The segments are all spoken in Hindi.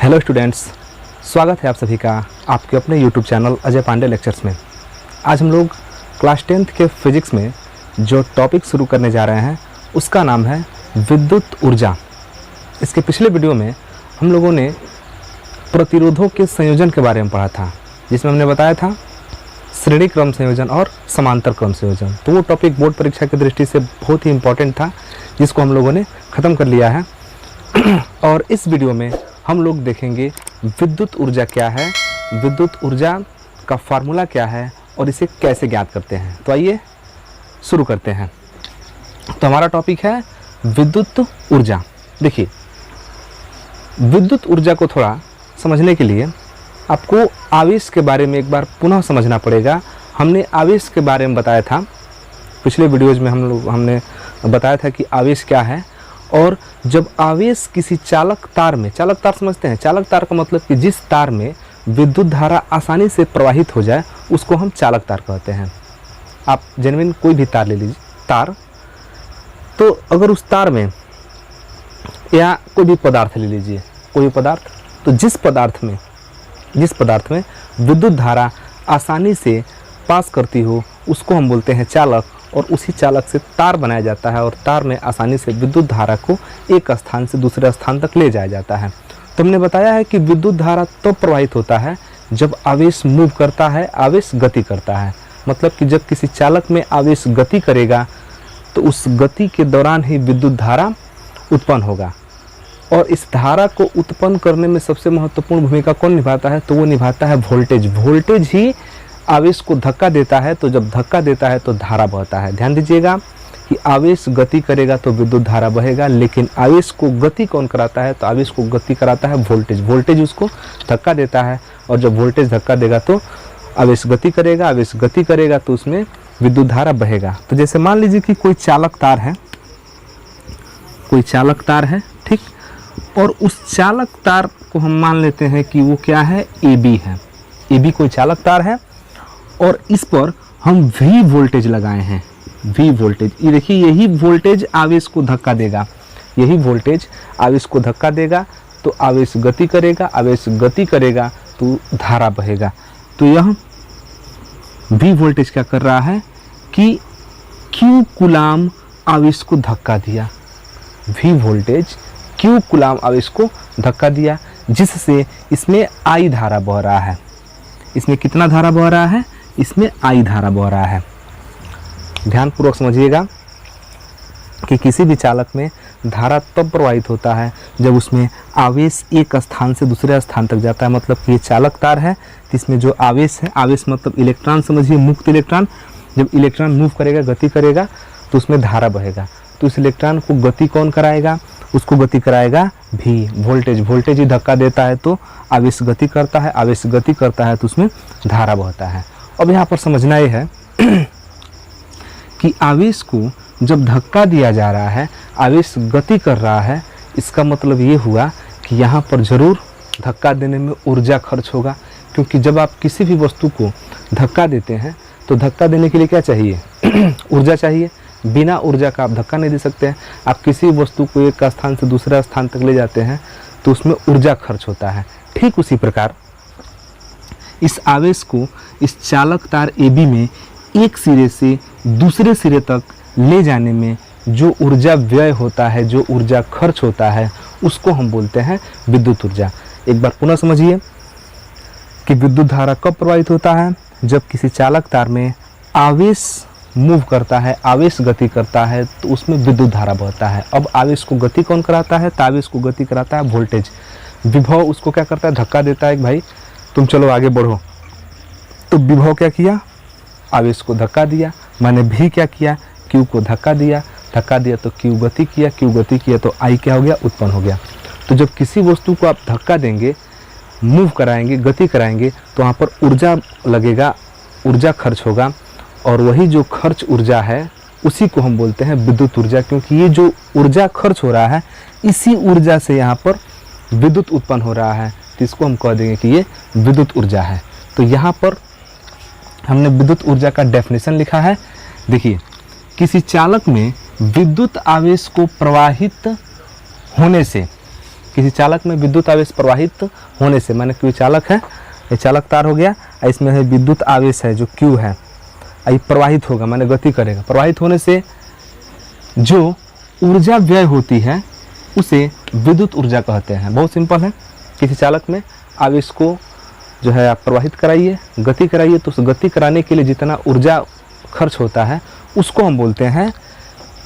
हेलो स्टूडेंट्स, स्वागत है आप सभी का आपके अपने YouTube channel Ajay Pandey lectures में। आज हम लोग क्लास 10th के फिजिक्स में जो टॉपिक शुरू करने जा रहे हैं उसका नाम है विद्युत ऊर्जा। इसके पिछले वीडियो में हम लोगों ने प्रतिरोधों के संयोजन के बारे में पढ़ा था, जिसमें हमने बताया था श्रेणी क्रम संयोजन और समांतर क्रम संयोजन। तो वो टॉपिक बोर्ड परीक्षा की दृष्टि से बहुत ही इम्पोर्टेंट था, जिसको हम लोगों ने ख़त्म कर लिया है। और इस वीडियो में हम लोग देखेंगे विद्युत ऊर्जा क्या है, विद्युत ऊर्जा का फार्मूला क्या है और इसे कैसे ज्ञात करते हैं। तो आइए शुरू करते हैं। तो हमारा टॉपिक है विद्युत ऊर्जा। देखिए, विद्युत ऊर्जा को थोड़ा समझने के लिए आपको आवेश के बारे में एक बार पुनः समझना पड़ेगा। हमने आवेश के बारे में बताया था पिछले वीडियोज में, हमने बताया था कि आवेश क्या है। और जब आवेश किसी चालक तार में, चालक तार समझते हैं, चालक तार का मतलब कि जिस तार में विद्युत धारा आसानी से प्रवाहित हो जाए उसको हम चालक तार कहते हैं। आप जेन्युइन कोई भी तार ले लीजिए, तार, तो अगर उस तार में या कोई भी पदार्थ ले लीजिए, कोई भी पदार्थ, तो जिस पदार्थ में विद्युत धारा आसानी से पास करती हो उसको हम बोलते हैं चालक। और उसी चालक से तार बनाया जाता है और तार में आसानी से विद्युत धारा को एक स्थान से दूसरे स्थान तक ले जाया जाता है। तो हमने बताया है कि विद्युत धारा तो प्रवाहित होता है जब आवेश मूव करता है, आवेश गति करता है। मतलब कि जब किसी चालक में आवेश गति करेगा तो उस गति के दौरान ही विद्युत धारा उत्पन्न होगा। और इस धारा को उत्पन्न करने में सबसे महत्वपूर्ण भूमिका कौन निभाता है? तो वो निभाता है वोल्टेज। वोल्टेज ही आवेश को धक्का देता है, तो जब धक्का देता है तो धारा बहता है। ध्यान दीजिएगा कि आवेश गति करेगा तो विद्युत धारा बहेगा, लेकिन आवेश को गति कौन कराता है? तो आवेश को गति कराता है वोल्टेज। वोल्टेज उसको धक्का देता है और जब वोल्टेज धक्का देगा तो आवेश गति करेगा, आवेश गति करेगा तो उसमें विद्युत धारा बहेगा। तो जैसे मान लीजिए कि कोई चालक तार है, ठीक, और उस चालक तार को हम मान लेते हैं कि वो क्या है? AB है। AB कोई चालक तार है और इस पर हम V वोल्टेज लगाए हैं। V वोल्टेज, ये देखिए, यही वोल्टेज आवेश को धक्का देगा, यही वोल्टेज आवेश को धक्का देगा तो आवेश गति करेगा, आवेश गति करेगा तो धारा बहेगा। तो यह V वोल्टेज क्या कर रहा है कि Q कूलाम आवेश को धक्का दिया। V वोल्टेज Q कूलाम आवेश को धक्का दिया, जिससे इसमें I धारा बह रहा है। इसमें कितना धारा बह रहा है? इसमें I धारा बह रहा है। ध्यानपूर्वक समझिएगा कि किसी भी चालक में धारा तब प्रवाहित होता है जब उसमें आवेश एक स्थान से दूसरे स्थान तक जाता है। मतलब कि ये चालक तार है, इसमें जो आवेश है, आवेश मतलब इलेक्ट्रॉन समझिए, मुक्त इलेक्ट्रॉन। जब इलेक्ट्रॉन मूव करेगा, गति करेगा तो उसमें धारा बहेगा। तो इस इलेक्ट्रॉन को गति कौन कराएगा? उसको गति कराएगा V वोल्टेज। वोल्टेज ही धक्का देता है तो आवेश गति करता है, आवेश गति करता है तो उसमें धारा बहता है। अब यहाँ पर समझना ये है कि आवेश को जब धक्का दिया जा रहा है, आवेश गति कर रहा है, इसका मतलब ये हुआ कि यहाँ पर जरूर धक्का देने में ऊर्जा खर्च होगा। क्योंकि जब आप किसी भी वस्तु को धक्का देते हैं तो धक्का देने के लिए क्या चाहिए? ऊर्जा चाहिए। बिना ऊर्जा का आप धक्का नहीं दे सकते हैं। आप किसी वस्तु को एक स्थान से दूसरे स्थान तक ले जाते हैं तो उसमें ऊर्जा खर्च होता है। ठीक उसी प्रकार इस आवेश को इस चालक तार AB में एक सिरे से दूसरे सिरे तक ले जाने में जो ऊर्जा व्यय होता है, जो ऊर्जा खर्च होता है, उसको हम बोलते हैं विद्युत ऊर्जा। एक बार पुनः समझिए कि विद्युत धारा कब प्रवाहित होता है? जब किसी चालक तार में आवेश मूव करता है, आवेश गति करता है तो उसमें विद्युत धारा बहता है। अब आवेश को गति कौन कराता है? तो आवेश को गति कराता है वोल्टेज। विभव उसको क्या करता है? धक्का देता है कि भाई तुम चलो आगे बढ़ो। तो विभव क्या किया? आवेश को धक्का दिया। मैंने भी क्या किया? Q को धक्का दिया। धक्का दिया तो Q गति किया, Q गति किया तो I क्या हो गया? उत्पन्न हो गया। तो जब किसी वस्तु को आप धक्का देंगे, मूव कराएंगे, गति कराएंगे तो वहाँ पर ऊर्जा लगेगा, ऊर्जा खर्च होगा। और वही जो खर्च ऊर्जा है उसी को हम बोलते हैं विद्युत ऊर्जा। क्योंकि ये जो ऊर्जा खर्च हो रहा है, इसी ऊर्जा से यहाँ पर विद्युत उत्पन्न हो रहा है, तो इसको हम कह देंगे कि ये विद्युत ऊर्जा है। तो यहाँ पर हमने विद्युत ऊर्जा का डेफिनेशन लिखा है। देखिए, किसी चालक में विद्युत आवेश को प्रवाहित होने से किसी चालक में विद्युत आवेश प्रवाहित होने से, माने कोई चालक है, ये चालक तार हो गया, इसमें है विद्युत आवेश है जो Q है, ये प्रवाहित होगा माने गति करेगा। प्रवाहित होने से जो ऊर्जा व्यय होती है उसे विद्युत ऊर्जा कहते हैं। बहुत सिंपल है, किसी चालक में आवेश को जो है आप प्रवाहित कराइए, गति कराइए, तो उस गति कराने के लिए जितना ऊर्जा खर्च होता है उसको हम बोलते हैं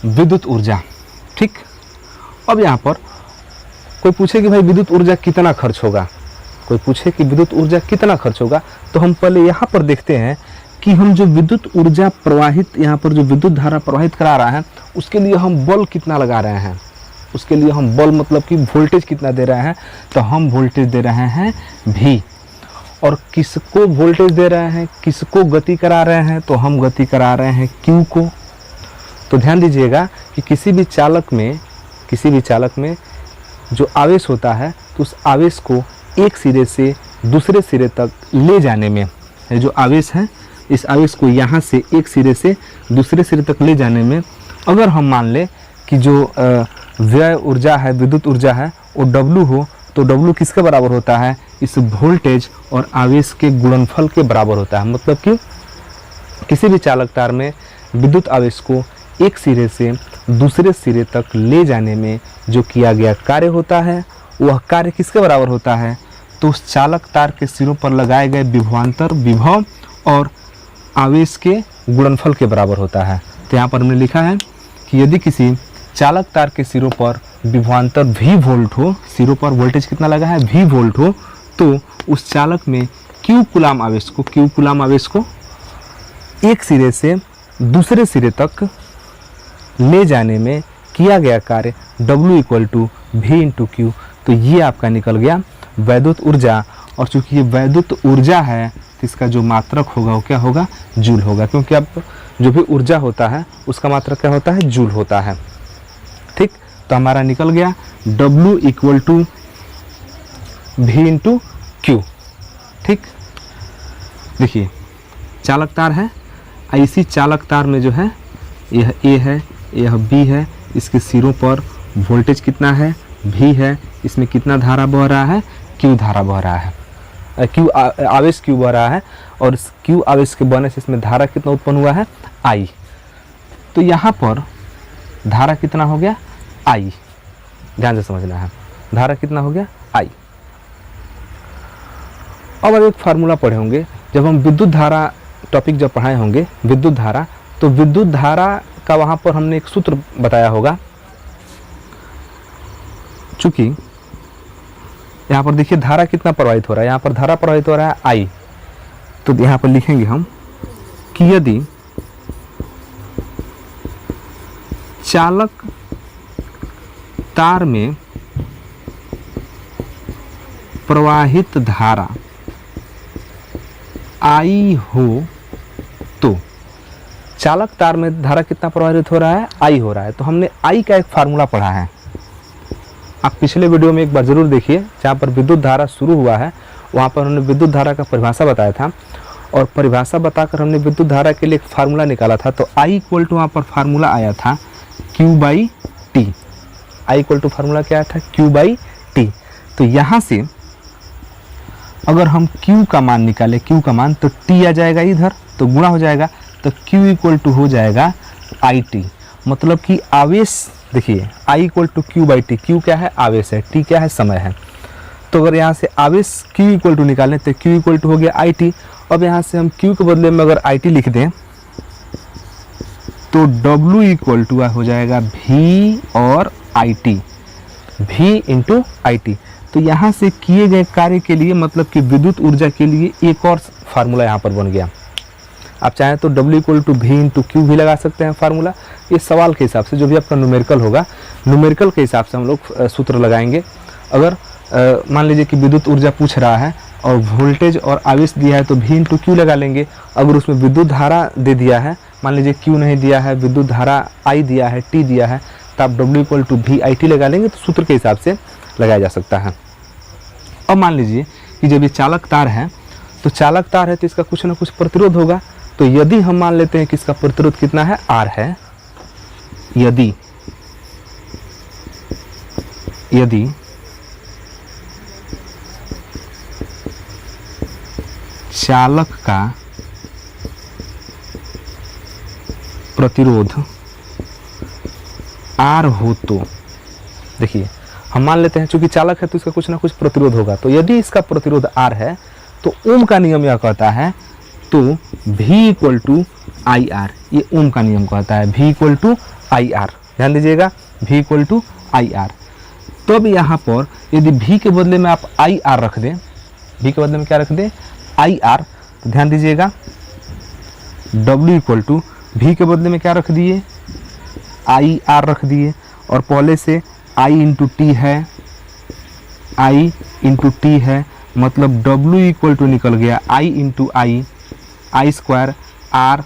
विद्युत ऊर्जा। ठीक, अब यहाँ पर कोई पूछे कि भाई विद्युत ऊर्जा कितना खर्च होगा, कोई पूछे कि विद्युत ऊर्जा कितना खर्च होगा, तो हम पहले यहाँ पर देखते हैं कि हम जो विद्युत ऊर्जा प्रवाहित, यहाँ पर जो विद्युत धारा प्रवाहित करा रहा है उसके लिए हम बल कितना लगा रहे हैं, उसके लिए हम बल मतलब कि वोल्टेज कितना दे रहे हैं, तो हम वोल्टेज दे रहे हैं V। और किसको वोल्टेज दे रहे हैं, किसको गति करा रहे हैं, तो हम गति करा रहे हैं Q को। तो ध्यान दीजिएगा कि किसी भी चालक में जो आवेश होता है तो उस आवेश को एक सिरे से दूसरे सिरे तक ले जाने में, जो आवेश है इस आवेश को यहाँ से एक सिरे से दूसरे सिरे तक ले जाने में, अगर हम मान लें कि जो व्यय ऊर्जा है, विद्युत ऊर्जा है, वो W हो, तो W किसके बराबर होता है, इस वोल्टेज और आवेश के गुणनफल के बराबर होता है। मतलब कि किसी भी चालक तार में विद्युत आवेश को एक सिरे से दूसरे सिरे तक ले जाने में जो किया गया कार्य होता है वह कार्य किसके बराबर होता है, तो उस चालक तार के सिरों पर लगाए गए विभवांतर, विभव और आवेश के गुणनफल के बराबर होता है। तो यहाँ पर हमने लिखा है कि यदि किसी चालक तार के सिरों पर विभवांतर V वोल्ट हो, सिरों पर वोल्टेज कितना लगा है V वोल्ट हो, तो उस चालक में Q कूलाम आवेश को एक सिरे से दूसरे सिरे तक ले जाने में किया गया कार्य W = V × Q। तो ये आपका निकल गया वैद्युत ऊर्जा। और चूंकि ये वैद्युत ऊर्जा है तो इसका जो मात्रक होगा वो क्या होगा, जूल होगा, क्योंकि अब जो भी ऊर्जा होता है उसका मात्रक क्या होता है, जूल होता है। ठीक, तो हमारा निकल गया W = V × Q। ठीक, देखिए चालक तार है, ऐसी चालक तार में जो है यह A है, यह B है, इसके सिरों पर वोल्टेज कितना है V है, इसमें कितना धारा बह रहा है, Q धारा बह रहा है, आवेश Q बह रहा है, और इस Q आवेश के बहने से इसमें धारा कितना उत्पन्न हुआ है, I। तो यहाँ पर धारा कितना हो गया, I। ध्यान से समझना है, धारा कितना हो गया, I। अब एक फार्मूला पढ़े होंगे जब हम विद्युत धारा टॉपिक जब पढ़ाए होंगे, विद्युत धारा, तो विद्युत धारा का वहाँ पर हमने एक सूत्र बताया होगा। चूंकि यहाँ पर देखिए धारा कितना प्रवाहित हो रहा है, यहाँ पर धारा प्रवाहित हो रहा है I। तो यहाँ पर लिखेंगे हम कि यदि चालक तार में प्रवाहित धारा I हो, तो चालक तार में धारा कितना प्रवाहित हो रहा है, I हो रहा है। तो हमने I का एक फार्मूला पढ़ा है, आप पिछले वीडियो में एक बार जरूर देखिए, जहाँ पर विद्युत धारा शुरू हुआ है वहाँ पर हमने विद्युत धारा का परिभाषा बताया था, और परिभाषा बताकर हमने विद्युत धारा के लिए एक फार्मूला निकाला था। तो I = वहाँ पर फार्मूला आया था Q/T। I = फार्मूला क्या आया था, Q/T। तो यहाँ से अगर हम Q का मान निकालें, Q का मान, तो T आ जाएगा इधर, तो गुणा हो जाएगा, तो Q = हो जाएगा IT। मतलब कि आवेश, देखिए I = Q/T, Q क्या है, आवेश है, T क्या है, समय है। तो अगर यहाँ से आवेश Q = निकालें तो Q = हो गया IT। अब यहाँ से हम Q के बदले में अगर IT लिख दें तो W = हो जाएगा V और IT, V × IT। तो यहाँ से किए गए कार्य के लिए, मतलब कि विद्युत ऊर्जा के लिए एक और फार्मूला यहाँ पर बन गया। आप चाहें तो W = V × Q भी लगा सकते हैं फार्मूला। ये सवाल के हिसाब से, जो भी आपका न्यूमेरिकल होगा, न्यूमेरिकल के हिसाब से हम लोग सूत्र लगाएंगे। अगर मान लीजिए कि विद्युत ऊर्जा पूछ रहा है और वोल्टेज और आवेश दिया है तो V × Q लगा लेंगे। अगर उसमें विद्युत धारा दे दिया है, मान लीजिए Q नहीं दिया है, विद्युत धारा I दिया है, T दिया है, तो आप W = VIT लगा लेंगे, तो सूत्र के हिसाब से लगाया जा सकता है। अब मान लीजिए कि जब ये चालक तार है, तो चालक तार है तो इसका कुछ ना कुछ प्रतिरोध होगा। तो यदि हम मान लेते हैं कि इसका प्रतिरोध कितना है, R है, यदि चालक का प्रतिरोध R हो तो देखिए हम मान लेते हैं चूंकि चालक है तो इसका कुछ ना कुछ प्रतिरोध होगा, तो यदि इसका प्रतिरोध R है तो ओम का नियम यह कहता है तो V equal to I R, ये ओम का नियम कहता है V equal to I R. ध्यान दीजिएगा V equal to I R. तो अब यहाँ पर यदि V के बदले में आप आई आर रख दें, V के बदले में क्या रख दें आई आर, तो ध्यान दीजिएगा W इक्वल टू V के बदले में क्या रख दिए आई आर रख दिए, और पहले से I इंटू टी है, I इंटू टी है, मतलब W इक्वल टू निकल गया I into I square R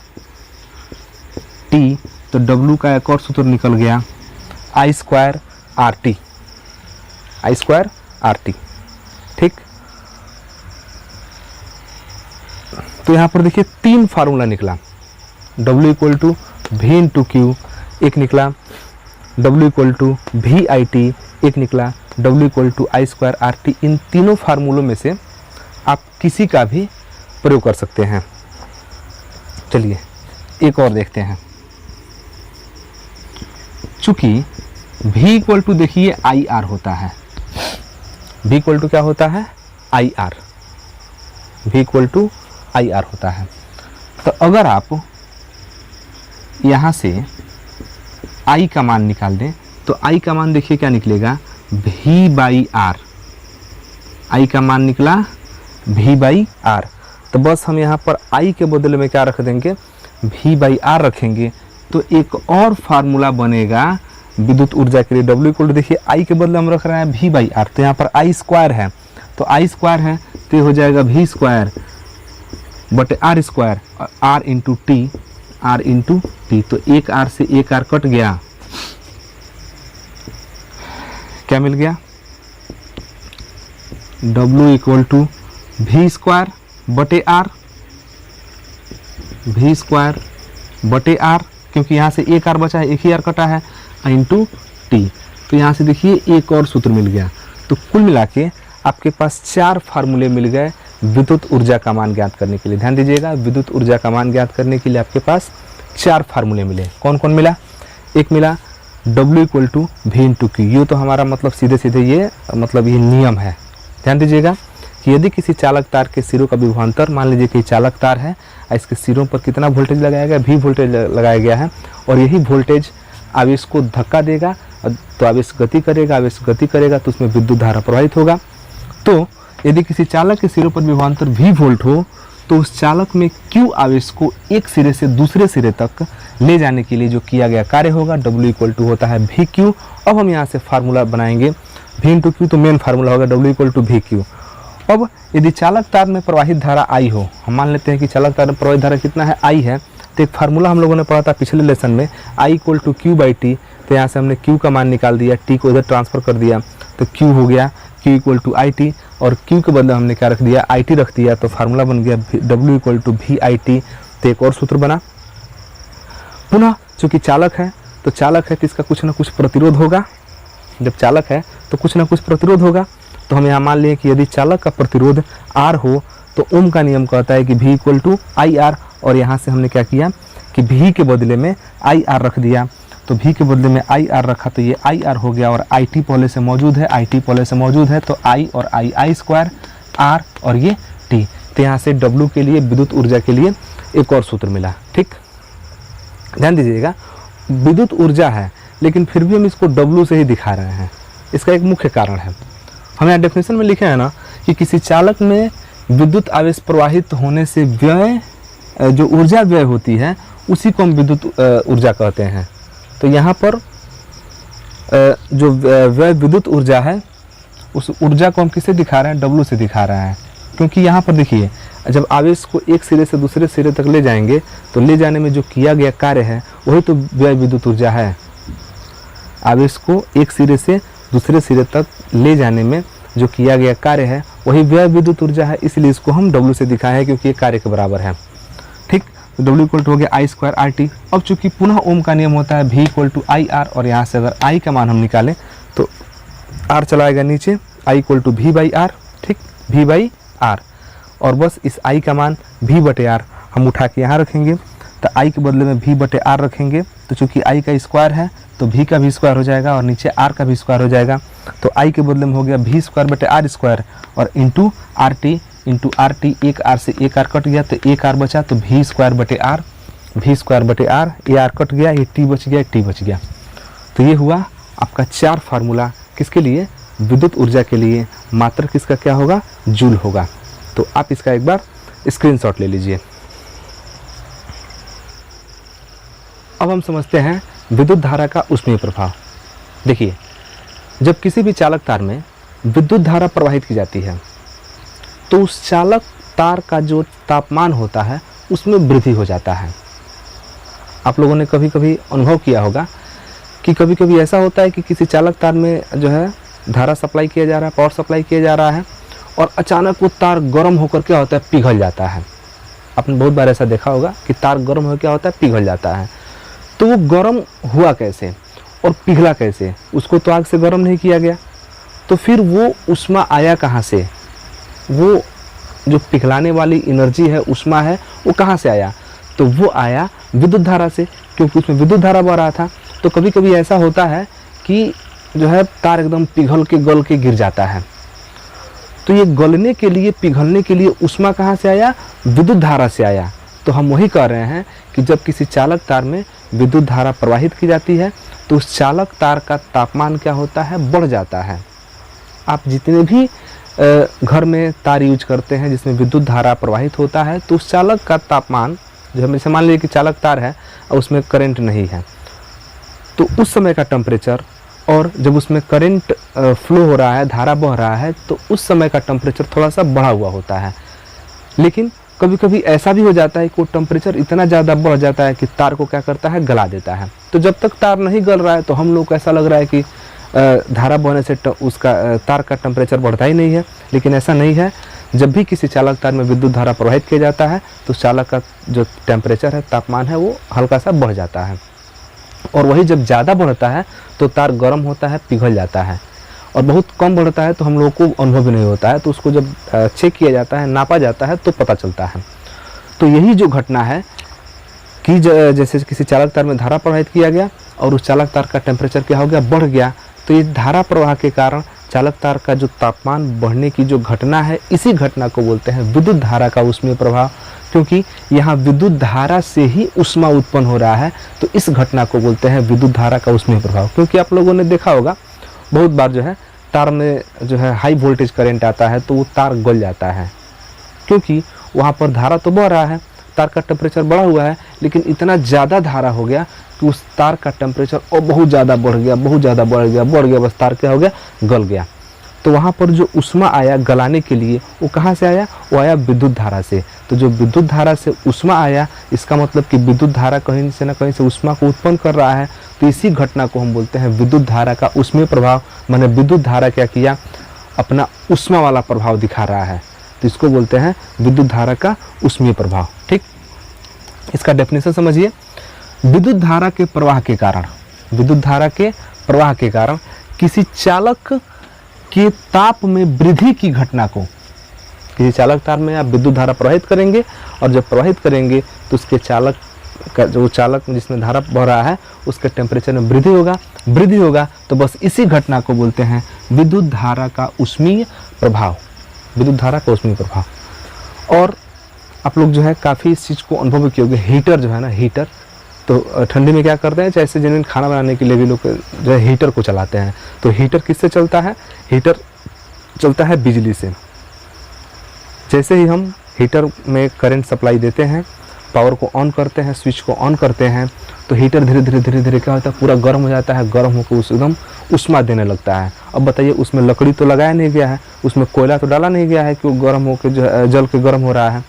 T, तो W का एक और सूत्र निकल गया I square R T, I square R T. ठीक, तो यहाँ पर देखिए तीन फार्मूला निकला, W equal to V into Q एक निकला, W equal to V I T एक निकला, W equal to I square R T. इन तीनों फार्मूलों में से आप किसी का भी प्रयोग कर सकते हैं। चलिए एक और देखते हैं। चूंकि V इक्वल टू देखिए आई आर होता है, V इक्वल टू क्या होता है I R, V equal to I R होता है। तो अगर आप यहाँ से I का मान निकाल दें तो I का मान देखिए क्या निकलेगा V बाई आर, I का मान निकला V बाई आर। तो बस हम यहाँ पर I के बदले में क्या रख देंगे V बाई आर रखेंगे, तो एक और फार्मूला बनेगा विद्युत ऊर्जा के लिए। W इक्वल टू देखिए I के बदले हम रख रहे हैं V बाई आर, तो यहाँ पर I स्क्वायर है, तो I स्क्वायर है तो ये हो जाएगा V स्क्वायर बटे R square, R into T, R into T. तो एक R से एक R कट गया, क्या मिल गया W equal to V square बटे R, V स्क्वायर बटे R, क्योंकि यहाँ से एक R बचा है, एक ही R कटा है, इंटू टी। तो यहाँ से देखिए एक और सूत्र मिल गया। तो कुल मिला के आपके पास चार फार्मूले मिल गए विद्युत ऊर्जा का मान ज्ञात करने के लिए। ध्यान दीजिएगा विद्युत ऊर्जा का मान ज्ञात करने के लिए आपके पास चार फार्मूले मिले। कौन कौन मिला? एक मिला W equal to V into Q, ये तो हमारा मतलब सीधे सीधे ये मतलब ये नियम है। ध्यान दीजिएगा कि यदि किसी चालक तार के सिरों का विभवांतर, मान लीजिए कि चालक तार है, इसके सिरों पर कितना वोल्टेज लगाया गया, V वोल्टेज लगाया गया है, और यही वोल्टेज आवेश को धक्का देगा तो आवेश गति करेगा, आवेश गति करेगा तो उसमें विद्युत धारा प्रवाहित होगा। तो यदि किसी चालक के सिरों पर विभवांतर V वोल्ट हो तो उस चालक में Q आवेश को एक सिरे से दूसरे सिरे तक ले जाने के लिए जो किया गया कार्य होगा W इक्वल टू होता है V Q। अब हम यहाँ से फार्मूला बनाएंगे V इंटू क्यू, तो मेन फार्मूला होगा W equal to V Q। अब यदि चालक तार में प्रवाहित धारा I हो, हम मान लेते हैं कि चालक तार में प्रवाहित धारा कितना है I है, तो एक फार्मूला हम लोगों ने पढ़ा था पिछले लेसन में I equal to Q by T. तो यहाँ से हमने Q का मान निकाल दिया, T को इधर ट्रांसफर कर दिया तो Q हो गया Q equal to I T, और Q के बदले हमने क्या रख दिया आई टी रख दिया, तो फार्मूला बन गया W equal to V I T. तो एक और सूत्र बना। पुनः चूंकि चालक है तो इसका कुछ ना कुछ प्रतिरोध होगा, जब चालक है तो कुछ ना कुछ प्रतिरोध होगा। तो हम यहाँ मान लिए कि यदि चालक का प्रतिरोध R हो तो ओम का नियम कहता है कि V equal to I R, और यहाँ से हमने क्या किया कि V के बदले में आई आर रख दिया, तो V के बदले में आई आर रखा तो ये आई आर हो गया, और आई टी पहले से मौजूद है, आई टी पहले से मौजूद है, तो आई और आई स्क्वायर आर और ये टी। तो यहाँ से W के लिए विद्युत ऊर्जा के लिए एक और सूत्र मिला। ठीक, ध्यान दीजिएगा विद्युत ऊर्जा है लेकिन फिर भी हम इसको W से ही दिखा रहे हैं। इसका एक मुख्य कारण है, हम यहाँ डेफिनेशन में लिखे हैं ना कि किसी चालक में विद्युत आवेश प्रवाहित होने से व्यय, जो ऊर्जा व्यय होती है उसी को हम विद्युत ऊर्जा कहते हैं। तो यहाँ पर जो व्यय विद्युत ऊर्जा है उस ऊर्जा को हम किससे दिखा रहे हैं? W से दिखा रहे हैं, क्योंकि यहाँ पर देखिए जब आवेश को एक सिरे से दूसरे सिरे तक ले जाएंगे तो ले जाने में जो किया गया कार्य है वही तो व्यय विद्युत ऊर्जा है। आवेश को एक सिरे से दूसरे सिरे तक ले जाने में जो किया गया कार्य है वही व्यय विद्युत ऊर्जा है, इसलिए इसको हम W से दिखाए हैं क्योंकि ये कार्य के बराबर है। ठीक, तो W इक्वल टू हो गया आई स्क्वायर आर टी। अब चूंकि पुनः ओम का नियम होता है V equal to I R, और यहाँ से अगर I का मान हम निकालें तो R चलाएगा नीचे, I equal to V by R. ठीक, V बाई आर, और बस इस आई का मान v/r हम उठा के यहाँ रखेंगे, तो आई के बदले में v/r रखेंगे। तो चूंकि आई का स्क्वायर है तो v का भी स्क्वायर हो जाएगा और नीचे r का भी स्क्वायर हो जाएगा। तो आई के बदले में हो गया v²/r² और इंटू आर टी, एक आर से एक आर कट गया तो एक आर बचा, तो v²/r, ये आर कट गया, ये टी बच गया, टी बच गया। तो ये हुआ आपका 4 फार्मूला किसके लिए, विद्युत ऊर्जा के लिए। मात्र किसका क्या होगा, जूल होगा। तो आप इसका एक बार स्क्रीनशॉट ले लीजिए। अब हम समझते हैं विद्युत धारा का ऊष्मीय प्रभाव। देखिए, जब किसी भी चालक तार में विद्युत धारा प्रवाहित की जाती है तो उस चालक तार का जो तापमान होता है उसमें वृद्धि हो जाता है। आप लोगों ने कभी कभी अनुभव किया होगा कि कभी कभी ऐसा होता है कि किसी चालक तार में जो है धारा सप्लाई किया जा रहा है, पावर सप्लाई किया जा रहा है, और अचानक वो तार गर्म होकर क्या होता है, पिघल जाता है। आपने बहुत बार ऐसा देखा होगा कि तार गर्म होकर क्या होता है, पिघल जाता है। तो वो गर्म हुआ कैसे और पिघला कैसे, उसको तो आग से गर्म नहीं किया गया, तो फिर वो ऊष्मा आया कहाँ से, वो जो पिघलाने वाली एनर्जी है, ऊष्मा है, वो कहाँ से आया, तो वो आया विद्युत धारा से, क्योंकि उसमें विद्युत धारा बह रहा था। तो कभी कभी ऐसा होता है कि जो है तार एकदम पिघल के गल के गिर जाता है। तो ये गलने के लिए, पिघलने के लिए ऊष्मा कहाँ से आया, विद्युत धारा से आया। तो हम वही कह रहे हैं कि जब किसी चालक तार में विद्युत धारा प्रवाहित की जाती है तो उस चालक तार का तापमान क्या होता है, बढ़ जाता है। आप जितने भी घर में तार यूज करते हैं जिसमें विद्युत धारा प्रवाहित होता है, तो उस चालक का तापमान, जो हम इसे मान लीजिए कि चालक तार है और उसमें करंट नहीं है, तो उस समय का टेम्परेचर और जब उसमें करंट फ्लो हो रहा है, धारा बह रहा है, तो उस समय का टेम्परेचर थोड़ा सा बढ़ा हुआ होता है। लेकिन कभी कभी ऐसा भी हो जाता है कि वो टेम्परेचर इतना ज़्यादा बढ़ जाता है कि तार को क्या करता है, गला देता है। तो जब तक तार नहीं गल रहा है तो हम लोग को ऐसा लग रहा है कि धारा बहने से उसका तार का टेम्परेचर बढ़ता ही नहीं है, लेकिन ऐसा नहीं है। जब भी किसी चालक तार में विद्युत धारा प्रवाहित किया जाता है तो चालक का जो टेम्परेचर है, तापमान है, वो हल्का सा बढ़ जाता है। और वही जब ज़्यादा बढ़ता है तो तार गर्म होता है, पिघल जाता है, और बहुत कम बढ़ता है तो हम लोग को अनुभव भी नहीं होता है। तो उसको जब चेक किया जाता है, नापा जाता है, तो पता चलता है। तो यही जो घटना है कि जैसे किसी चालक तार में धारा प्रवाहित किया गया और उस चालक तार का टेम्परेचर क्या हो गया, बढ़ गया, तो ये धारा प्रवाह के कारण चालक तार का जो तापमान बढ़ने की जो घटना है, इसी घटना को बोलते हैं विद्युत धारा का ऊष्मीय प्रभाव। क्योंकि यहाँ विद्युत धारा से ही ऊष्मा उत्पन्न हो रहा है, तो इस घटना को बोलते हैं विद्युत धारा का ऊष्मीय प्रभाव। क्योंकि आप लोगों ने देखा होगा बहुत बार जो है तार में जो है हाई वोल्टेज करंट आता है तो वो तार गल जाता है, क्योंकि वहाँ पर धारा तो बह रहा है, तार का टेम्परेचर बढ़ा हुआ है, लेकिन इतना ज़्यादा धारा हो गया कि उस तार का टेम्परेचर और बहुत ज़्यादा बढ़ गया, बहुत ज़्यादा बढ़ गया, बस तार क्या हो गया, गल गया। तो वहाँ पर जो ऊष्मा आया गलाने के लिए, वो कहाँ से आया, वो आया विद्युत धारा से। तो जो विद्युत धारा से ऊष्मा आया, इसका मतलब कि विद्युत धारा कहीं से ना कहीं से ऊष्मा को उत्पन्न कर रहा है। तो इसी घटना को हम बोलते हैं विद्युत धारा का ऊष्मीय प्रभाव। माने विद्युत धारा क्या किया, अपना ऊष्मा वाला प्रभाव दिखा रहा है, तो इसको बोलते हैं विद्युत धारा का ऊष्मीय प्रभाव। ठीक, इसका डेफिनेशन समझिए। विद्युत धारा के प्रवाह के कारण, विद्युत धारा के प्रवाह के कारण किसी चालक के ताप में वृद्धि की घटना को, किसी चालक तार में आप विद्युत धारा प्रवाहित करेंगे और जब प्रवाहित करेंगे तो उसके चालक का, जो चालक जिसमें धारा बह रहा है, उसके टेम्परेचर में वृद्धि होगा। तो बस इसी घटना को बोलते हैं विद्युत धारा का ऊष्मीय प्रभाव, विद्युत धारा का ऊष्मीय प्रभाव। और आप लोग जो है काफ़ी इस चीज़ को अनुभव किए होंगे, हीटर जो है ना, हीटर, तो ठंडी में क्या करते हैं, जैसे जिन्हें खाना बनाने के लिए भी लोग जो है हीटर को चलाते हैं। तो हीटर किससे चलता है, हीटर चलता है बिजली से। जैसे ही हम हीटर में करंट सप्लाई देते हैं, पावर को ऑन करते हैं, स्विच को ऑन करते हैं, तो हीटर धीरे धीरे क्या होता है, पूरा गर्म हो जाता है, गर्म होकर उस एकदम ऊष्मा देने लगता है। अब बताइए, उसमें लकड़ी तो लगाया नहीं गया है, उसमें कोयला तो डाला नहीं गया है कि वो गर्म होकर जो जल के गर्म हो रहा है।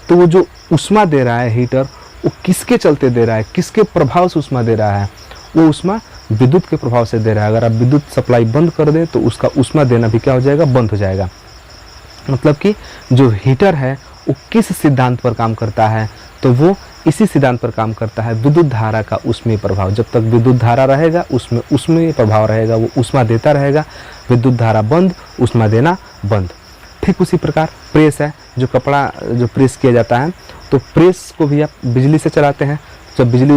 तो वो जो ऊष्मा दे रहा है हीटर, वो किसके चलते दे रहा है, किसके प्रभाव से ऊष्मा दे रहा है, वो ऊष्मा विद्युत के प्रभाव से दे रहा है। अगर आप विद्युत सप्लाई बंद कर दें तो उसका ऊष्मा देना भी क्या हो जाएगा, बंद हो जाएगा। मतलब कि जो हीटर है वो किस सिद्धांत पर काम करता है, तो वो इसी सिद्धांत पर काम करता है, विद्युत धारा का ऊष्मीय प्रभाव। जब तक विद्युत धारा रहेगा उसमें ऊष्मीय प्रभाव रहेगा, वो ऊष्मा देता रहेगा। विद्युत धारा बंद, ऊष्मा देना बंद। ठीक उसी प्रकार प्रेस है, जो कपड़ा जो प्रेस किया जाता है, तो प्रेस को भी आप बिजली से चलाते हैं। जब बिजली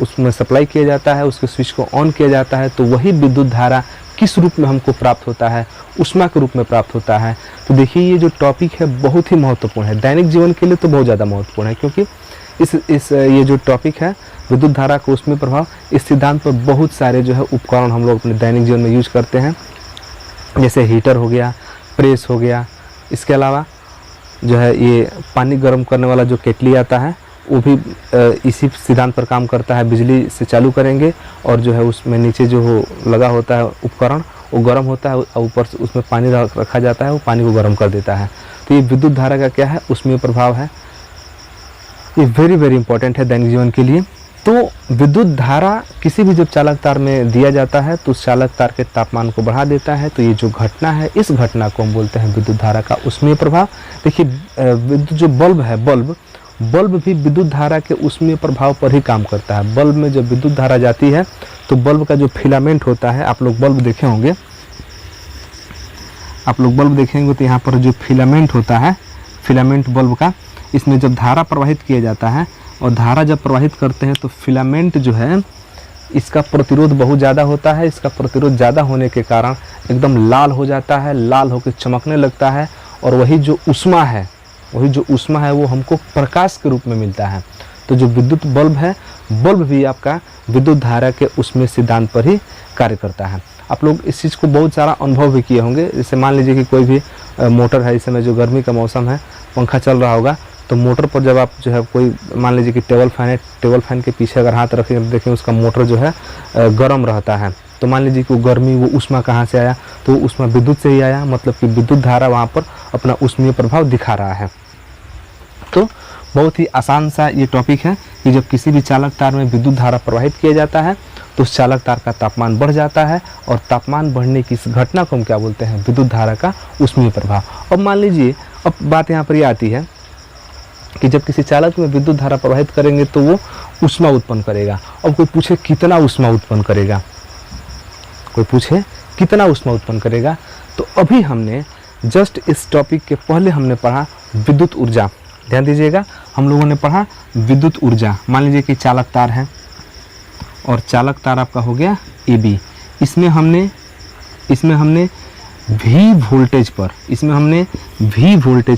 उसमें सप्लाई किया जाता है, उसके स्विच को ऑन किया जाता है, तो वही विद्युत धारा किस रूप में हमको प्राप्त होता है, ऊष्मा के रूप में प्राप्त होता है। तो देखिए ये जो टॉपिक है बहुत ही महत्वपूर्ण है, दैनिक जीवन के लिए तो बहुत ज़्यादा महत्वपूर्ण है, क्योंकि ये जो टॉपिक है विद्युत धारा का ऊष्मीय प्रभाव, इस सिद्धांत पर बहुत सारे जो है उपकरण हम लोग अपने दैनिक जीवन में यूज करते हैं, जैसे हीटर हो गया, प्रेस हो गया। इसके अलावा जो है ये पानी गर्म करने वाला जो केटली आता है वो भी इसी सिद्धांत पर काम करता है। बिजली से चालू करेंगे और जो है उसमें नीचे जो लगा होता है उपकरण वो गर्म होता है और ऊपर से उसमें पानी रखा जाता है, वो पानी को गर्म कर देता है। तो ये विद्युत धारा का क्या है, ऊष्मीय प्रभाव है। ये वेरी वेरी इंपॉर्टेंट है दैनिक जीवन के लिए। तो विद्युत धारा किसी भी जब चालक तार में दिया जाता है तो उस चालक तार के तापमान को बढ़ा देता है। तो ये जो घटना है, इस घटना को हम बोलते हैं विद्युत धारा का ऊष्मीय प्रभाव। देखिए विद्युत जो बल्ब है, बल्ब भी विद्युत धारा के ऊष्मीय प्रभाव पर ही काम करता है। बल्ब में जब विद्युत धारा जाती है तो बल्ब का जो फिलामेंट होता है, आप लोग बल्ब देखे होंगे, आप लोग बल्ब देखेंगे तो यहाँ पर जो फिलामेंट होता है, फिलामेंट बल्ब का, इसमें जब धारा प्रवाहित किया जाता है और धारा जब प्रवाहित करते हैं तो फिलामेंट जो है इसका प्रतिरोध बहुत ज़्यादा होता है। इसका प्रतिरोध ज़्यादा होने के कारण एकदम लाल हो जाता है, लाल होकर चमकने लगता है और वही जो ऊष्मा है वो हमको प्रकाश के रूप में मिलता है। तो जो विद्युत बल्ब है, बल्ब भी आपका विद्युत धारा के ऊष्मीय सिद्धांत पर ही कार्य करता है। आप लोग इस चीज़ को बहुत सारा अनुभव भी किए होंगे। जैसे मान लीजिए कि कोई भी मोटर है, इस समय जो गर्मी का मौसम है, पंखा चल रहा होगा, तो मोटर पर जब आप जो है कोई मान लीजिए कि टेबल फैन है, टेबल फैन के पीछे अगर हाथ रखें देखें उसका मोटर जो है गर्म रहता है। तो मान लीजिए कि वो गर्मी, वो ऊष्मा कहाँ से आया, तो ऊष्मा विद्युत से ही आया, मतलब कि विद्युत धारा वहाँ पर अपना ऊष्मीय प्रभाव दिखा रहा है। तो बहुत ही आसान सा ये टॉपिक है कि जब किसी भी चालक तार में विद्युत धारा प्रवाहित किया जाता है तो उस चालक तार का तापमान बढ़ जाता है और तापमान बढ़ने की इस घटना को हम क्या बोलते हैं, विद्युत धारा का ऊष्मीय प्रभाव। अब मान लीजिए, अब बात यहाँ पर ये आती है कि जब किसी चालक में विद्युत धारा प्रवाहित करेंगे तो वो ऊष्मा उत्पन्न करेगा। अब कोई पूछे कितना ऊष्मा उत्पन्न करेगा, तो अभी हमने जस्ट इस टॉपिक के पहले हमने पढ़ा विद्युत ऊर्जा। ध्यान दीजिएगा, हम लोगों ने पढ़ा विद्युत ऊर्जा। मान लीजिए कि चालक तार है और चालक तार आपका हो गया AB। इसमें हमने V वोल्टेज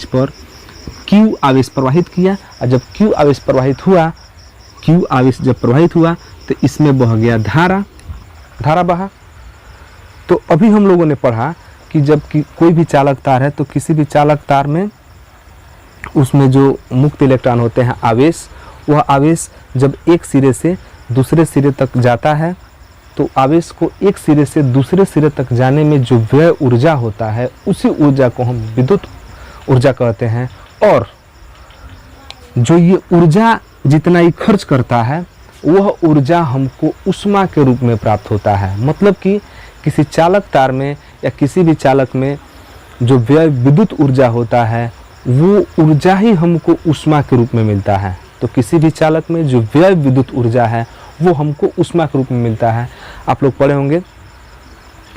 पर Q आवेश प्रवाहित किया और जब Q आवेश जब प्रवाहित हुआ तो इसमें बह गया धारा बहा। तो अभी हम लोगों ने पढ़ा कि जब कोई भी चालक तार है तो किसी भी चालक तार में उसमें जो मुक्त इलेक्ट्रॉन होते हैं, आवेश, वह आवेश जब एक सिरे से दूसरे सिरे तक जाता है तो आवेश को एक सिरे से दूसरे सिरे तक जाने में जो व्यय ऊर्जा होता है, उसी ऊर्जा को हम विद्युत ऊर्जा कहते हैं। और जो ये ऊर्जा जितना ही खर्च करता है वह ऊर्जा हमको ऊष्मा के रूप में प्राप्त होता है। मतलब कि किसी चालक तार में या किसी भी चालक में जो व्यय विद्युत ऊर्जा होता है वो ऊर्जा ही हमको ऊष्मा के रूप में मिलता है। तो किसी भी चालक में जो व्यय विद्युत ऊर्जा है वो हमको ऊष्मा के रूप में मिलता है। आप लोग पढ़े होंगे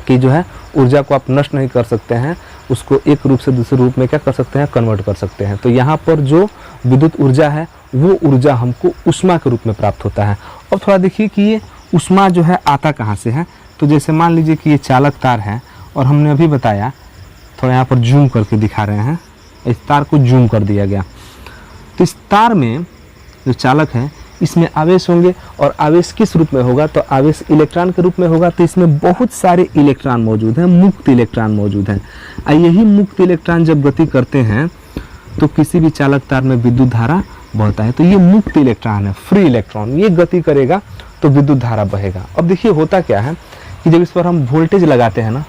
कि जो है ऊर्जा को आप नष्ट नहीं कर सकते हैं, उसको एक रूप से दूसरे रूप में क्या कर सकते हैं, कन्वर्ट कर सकते हैं। तो यहाँ पर जो विद्युत ऊर्जा है वो ऊर्जा हमको ऊष्मा के रूप में प्राप्त होता है। अब थोड़ा देखिए कि ये ऊष्मा जो है आता कहाँ से है। तो जैसे मान लीजिए कि ये चालक तार है और हमने अभी बताया, थोड़ा यहाँ पर जूम करके दिखा रहे हैं, इस तार को जूम कर दिया गया। तो इस तार में जो चालक है इसमें आवेश होंगे और आवेश किस रूप में होगा, तो आवेश इलेक्ट्रॉन के रूप में होगा। तो इसमें बहुत सारे इलेक्ट्रॉन मौजूद हैं, मुक्त इलेक्ट्रॉन मौजूद हैं। और यही मुक्त इलेक्ट्रॉन जब गति करते हैं तो किसी भी चालक तार में विद्युत धारा बहता है। तो ये मुक्त इलेक्ट्रॉन है, फ्री इलेक्ट्रॉन, ये गति करेगा तो विद्युत धारा बहेगा। अब देखिए होता क्या है कि जब इस पर हम वोल्टेज लगाते हैं ना,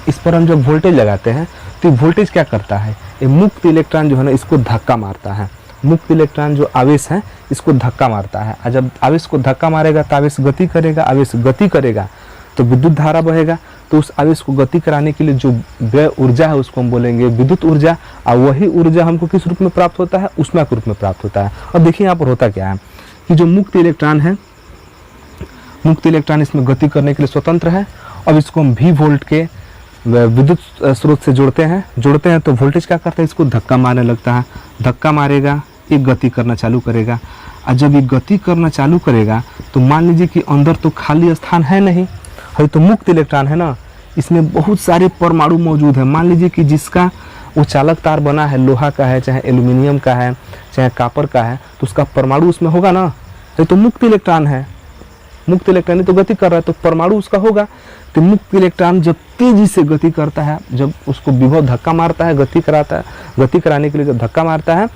इस पर हम जब वोल्टेज लगाते हैं तो वोल्टेज क्या करता है, ये मुक्त इलेक्ट्रॉन जो है ना इसको धक्का मारता है। मुक्त इलेक्ट्रॉन जो आवेश है इसको धक्का मारता है और जब आवेश को धक्का मारेगा तो आवेश गति करेगा, आवेश गति करेगा तो विद्युत धारा बहेगा। तो उस आवेश को गति कराने के लिए जो व्यय ऊर्जा है उसको हम बोलेंगे विद्युत ऊर्जा। और वही ऊर्जा हमको किस रूप में प्राप्त होता है, ऊष्मा के रूप में प्राप्त होता है। और देखिए यहाँ पर होता क्या है कि जो मुक्त इलेक्ट्रॉन है, मुक्त इलेक्ट्रॉन इसमें गति करने के लिए स्वतंत्र है। अब इसको हम V विद्युत स्रोत से जोड़ते हैं तो वोल्टेज क्या करता है, इसको धक्का मारने लगता है। धक्का मारेगा, ये गति करना चालू करेगा, और जब ये गति करना चालू करेगा तो मान लीजिए कि अंदर तो खाली स्थान है नहीं, है तो मुक्त इलेक्ट्रॉन है ना, इसमें बहुत सारे परमाणु मौजूद हैं। मान लीजिए कि जिसका वो चालक तार बना है, लोहा का है, चाहे एल्यूमिनियम का है, चाहे कॉपर का है, तो उसका परमाणु उसमें होगा ना, है तो मुक्त इलेक्ट्रॉन है। मुक्त इलेक्ट्रॉन तो गति कर रहा है तो परमाणु उसका होगा। तो मुक्त इलेक्ट्रॉन जब तेजी से गति करता है, जब उसको विभव धक्का मारता है, गति कराने के लिए जब धक्का मारता है,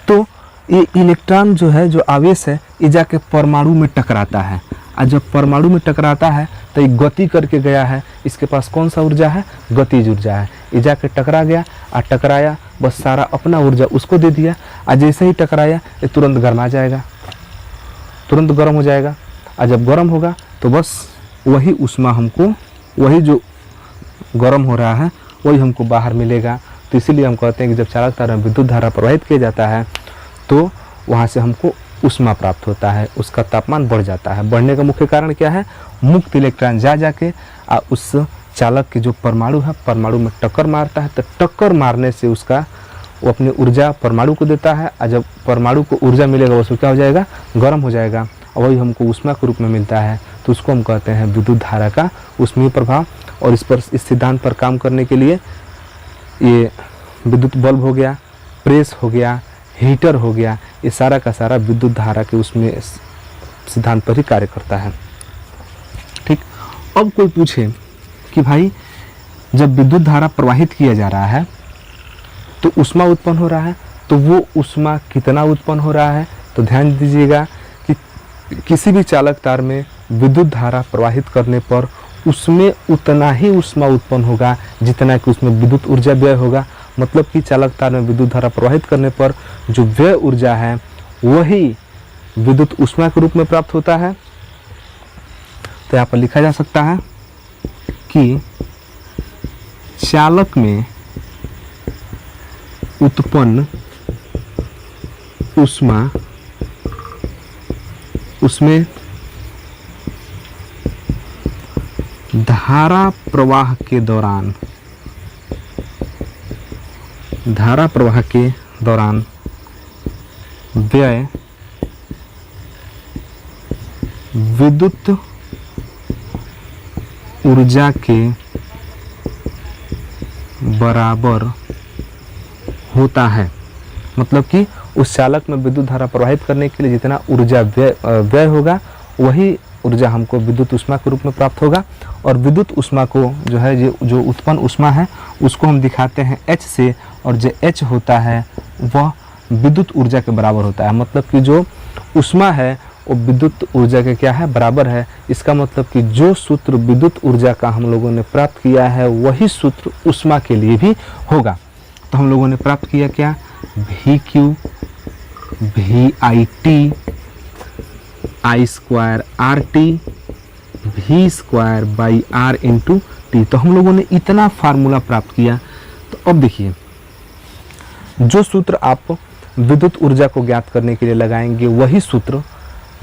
तो ये इलेक्ट्रॉन जो है, जो आवेश है, ये जाके परमाणु में टकराता है। और जब परमाणु में टकराता है तो ये गति करके गया है, इसके पास कौन सा ऊर्जा है, गतिज ऊर्जा है। ये जाके टकरा गया और टकराया, बस सारा अपना ऊर्जा उसको दे दिया, और जैसे ही टकराया ये तुरंत गर्मा जाएगा, तुरंत गर्म हो जाएगा। और जब गर्म होगा तो बस वही ऊष्मा हमको, वही जो गर्म हो रहा है वही हमको बाहर मिलेगा। तो इसीलिए हम कहते हैं कि जब चालक तार में विद्युत धारा प्रवाहित किया जाता है तो वहाँ से हमको ऊष्मा प्राप्त होता है, उसका तापमान बढ़ जाता है। बढ़ने का मुख्य कारण क्या है, मुक्त इलेक्ट्रॉन जाके उस चालक की जो परमाणु है, परमाणु में टक्कर मारता है। तो टक्कर मारने से उसका वो अपनी ऊर्जा परमाणु को देता है, और जब परमाणु को ऊर्जा मिलेगा उसको क्या हो जाएगा, गर्म हो जाएगा, और वही हमको ऊष्मा के रूप में मिलता है। तो उसको हम कहते हैं विद्युत धारा का ऊष्मीय प्रभाव। और इस सिद्धांत पर काम करने के लिए ये विद्युत बल्ब हो गया, प्रेस हो गया, हीटर हो गया, ये सारा का सारा विद्युत धारा के उसमें सिद्धांत पर ही कार्य करता है। ठीक, अब कोई पूछे कि भाई जब विद्युत धारा प्रवाहित किया जा रहा है तो ऊष्मा उत्पन्न हो रहा है, तो वो ऊष्मा कितना उत्पन्न हो रहा है, तो ध्यान दीजिएगा कि किसी भी चालक तार में विद्युत धारा प्रवाहित करने पर उसमें उतना ही ऊष्मा उत्पन्न होगा जितना कि उसमें विद्युत ऊर्जा व्यय होगा। मतलब कि चालक तार में विद्युत धारा प्रवाहित करने पर जो व्यय ऊर्जा है वही विद्युत ऊष्मा के रूप में प्राप्त होता है। तो यहाँ पर लिखा जा सकता है कि चालक में उत्पन्न ऊष्मा उसमें धारा प्रवाह के दौरान व्यय विद्युत ऊर्जा के बराबर होता है। मतलब कि उस चालक में विद्युत धारा प्रवाहित करने के लिए जितना ऊर्जा व्यय होगा वही ऊर्जा हमको विद्युत ऊष्मा के रूप में प्राप्त होगा। और विद्युत ऊष्मा को जो है जो उत्पन्न ऊष्मा है उसको हम दिखाते हैं H से, और जो H होता है वह विद्युत ऊर्जा के बराबर होता है। मतलब कि जो ऊष्मा है वो विद्युत ऊर्जा के क्या है, बराबर है। इसका मतलब कि जो सूत्र विद्युत ऊर्जा का हम लोगों ने प्राप्त किया है वही सूत्र ऊष्मा के लिए भी होगा। तो हम लोगों ने प्राप्त किया क्या, VQ VIT I² RT V² R × T। तो हम लोगों ने इतना फार्मूला प्राप्त किया। तो अब देखिए, जो सूत्र आप विद्युत ऊर्जा को ज्ञात करने के लिए लगाएंगे वही सूत्र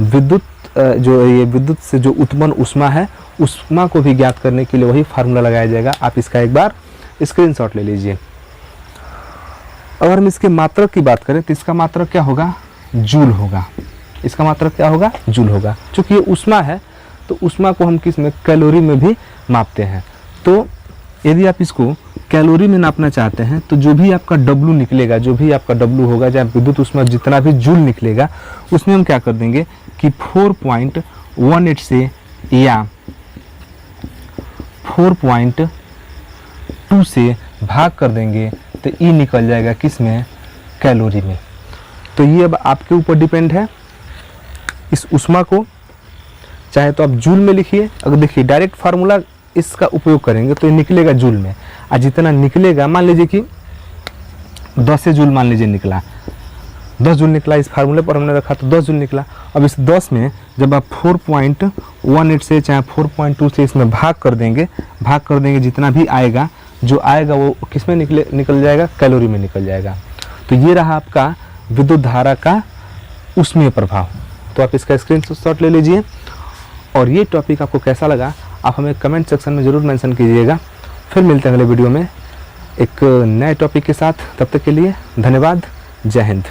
विद्युत से जो उत्पन्न ऊष्मा है ऊष्मा को भी ज्ञात करने के लिए वही फार्मूला लगाया जाएगा। आप इसका एक बार स्क्रीनशॉट ले लीजिए। अगर हम इसके मात्रक की बात करें तो इसका मात्रक क्या होगा, जूल होगा। इसका मात्रक क्या होगा, जूल होगा। चूँकि ये ऊष्मा है तो ऊष्मा को हम किस में, कैलोरी में भी मापते हैं। तो यदि आप इसको कैलोरी में नापना चाहते हैं तो जो भी आपका W निकलेगा, जो भी आपका W होगा, जहाँ विद्युत ऊष्मा जितना भी जूल निकलेगा उसमें हम क्या कर देंगे कि 4.18 से या 4.2 से भाग कर देंगे तो E निकल जाएगा किस में, कैलोरी में। तो ये अब आपके ऊपर डिपेंड है। इस ऊष्मा को चाहे तो आप जूल में लिखिए, अगर देखिए डायरेक्ट फार्मूला इसका उपयोग करेंगे तो ये निकलेगा जूल में। और जितना निकलेगा, मान लीजिए कि 10 जूल मान लीजिए निकला, 10 जूल निकला, इस फार्मूले पर हमने रखा तो 10 जूल निकला। अब इस 10 में जब आप 4.18 से चाहे 4.2 से इसमें भाग कर देंगे जितना भी आएगा, जो आएगा वो किस में निकल जाएगा, कैलोरी में निकल जाएगा। तो ये रहा आपका विद्युत धारा का ऊष्मीय प्रभाव। तो आप इसका स्क्रीनशॉट ले लीजिए। और ये टॉपिक आपको कैसा लगा आप हमें कमेंट सेक्शन में ज़रूर मेंशन कीजिएगा। फिर मिलते हैं अगले वीडियो में एक नए टॉपिक के साथ। तब तक के लिए धन्यवाद। जय हिंद।